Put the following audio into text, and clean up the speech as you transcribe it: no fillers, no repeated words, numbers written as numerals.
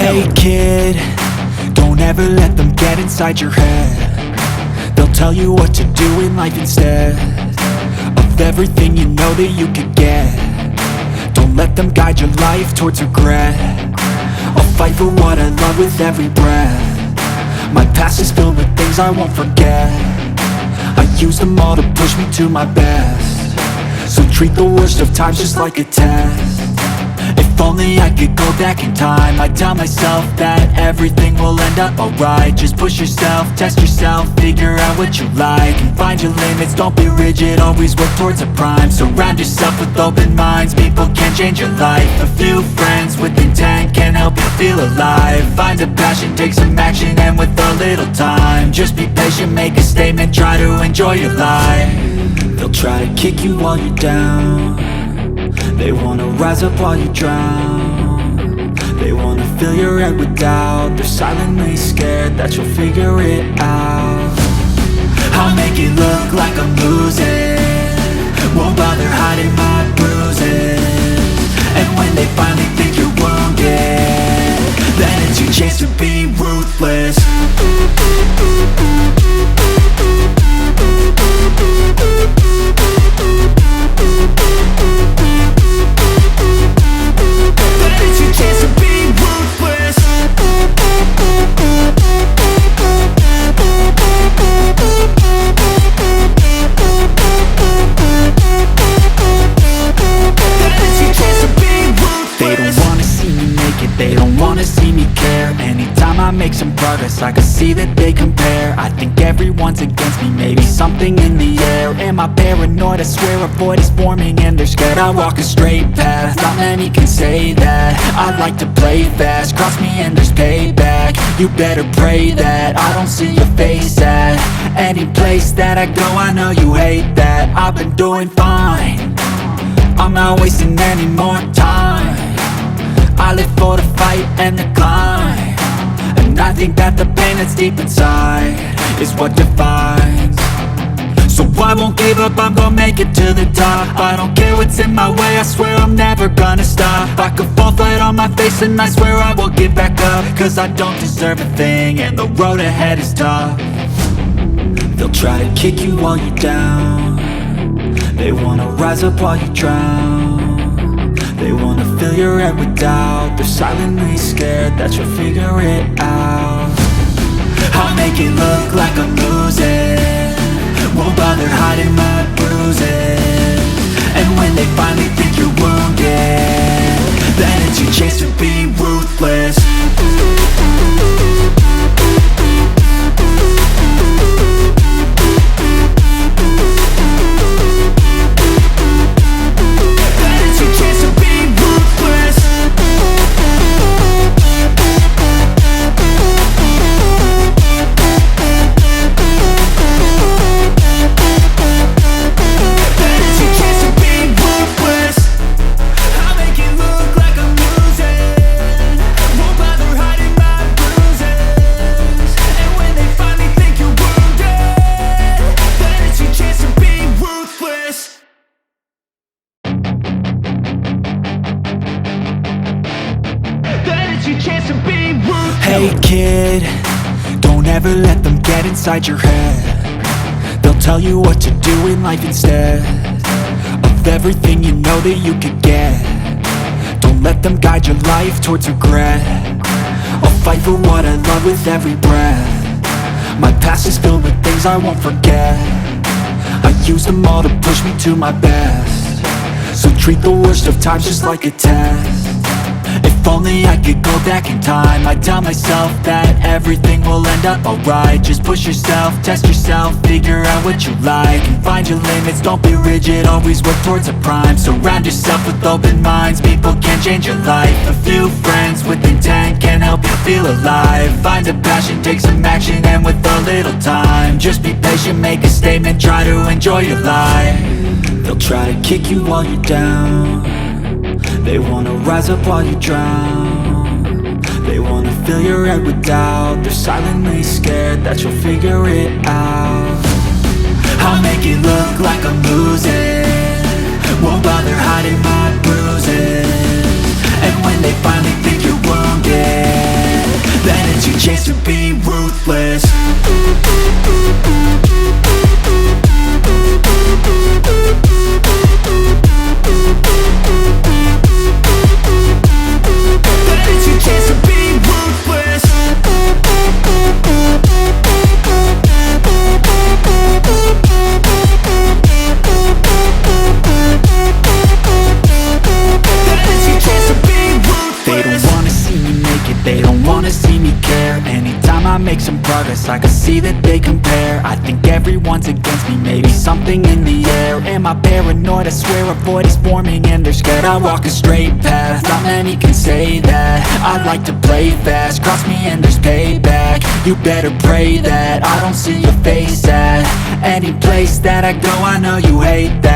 Hey kid, don't ever let them get inside your head. They'll tell you what to do in life instead of everything you know that you could get. Don't let them guide your life towards regret. I'll fight for what I love with every breath. My past is filled with things I won't forget. I use them all to push me to my best. So treat the worst of times just like a test. If only I could go back in time, I'd tell myself that everything will end up alright. Just push yourself, test yourself, figure out what you like, and find your limits, don't be rigid, always work towards a prime. Surround yourself with open minds, people can change your life. A few friends with intent can help you feel alive. Find a passion, take some action, and with a little time, just be patient, make a statement, try to enjoy your life. They'll try to kick you while you're down. They wanna rise up while you drown. They wanna fill your head with doubt. They're silently scared that you'll figure it out. I'll make it look like I'm losing, won't bother hiding my bruises. And when they finally think you're wounded, then it's your chance to be ruthless. They don't wanna see me care. Anytime I make some progress, I can see that they compare. I think everyone's against me, maybe something in the air. Am I paranoid? I swear a void is forming and they're scared. I walk a straight path, not many can say that. I like to play fast, cross me and there's payback. You better pray that I don't see your face at any place that I go. I know you hate that. I've been doing fine, I'm not wasting any more time. I live for the fight and the climb, and I think that the pain that's deep inside is what defines. So I won't give up, I'm gonna make it to the top. I don't care what's in my way, I swear I'm never gonna stop. I could fall flat on my face and I swear I will get back up, cause I don't deserve a thing and the road ahead is tough. They'll try to kick you while you're down. They wanna rise up while you drown. They wanna fill your head with doubt. They're silently scared that you'll figure it out. I'll make it look like I'm losing, won't bother hiding my bruises. And when they finally think you're wounded, then it's your chance to be ruthless. Hey kid, don't ever let them get inside your head. They'll tell you what to do in life instead of everything you know that you could get. Don't let them guide your life towards regret. I'll fight for what I love with every breath. My past is filled with things I won't forget. I use them all to push me to my best. So treat the worst of times just like a test. If only I could go back in time, I'd tell myself that everything will end up alright. Just push yourself, test yourself, figure out what you like, and find your limits, don't be rigid, always work towards a prime. Surround yourself with open minds, people can change your life. A few friends with intent can help you feel alive. Find a passion, take some action, and with a little time, just be patient, make a statement, try to enjoy your life. They'll try to kick you while you're down. They wanna rise up while you drown. They wanna fill your head with doubt. They're silently scared that you'll figure it out. I'll make it look like I'm losing, won't bother hiding my bruises. And when they finally think you're wounded, make some progress, I can see that they compare. I think everyone's against me, maybe something in the air. Am I paranoid? I swear a void is forming and they're scared. I walk a straight path, not many can say that. I like to play fast, cross me and there's payback. You better pray that I don't see your face at any place that I go. I know you hate that.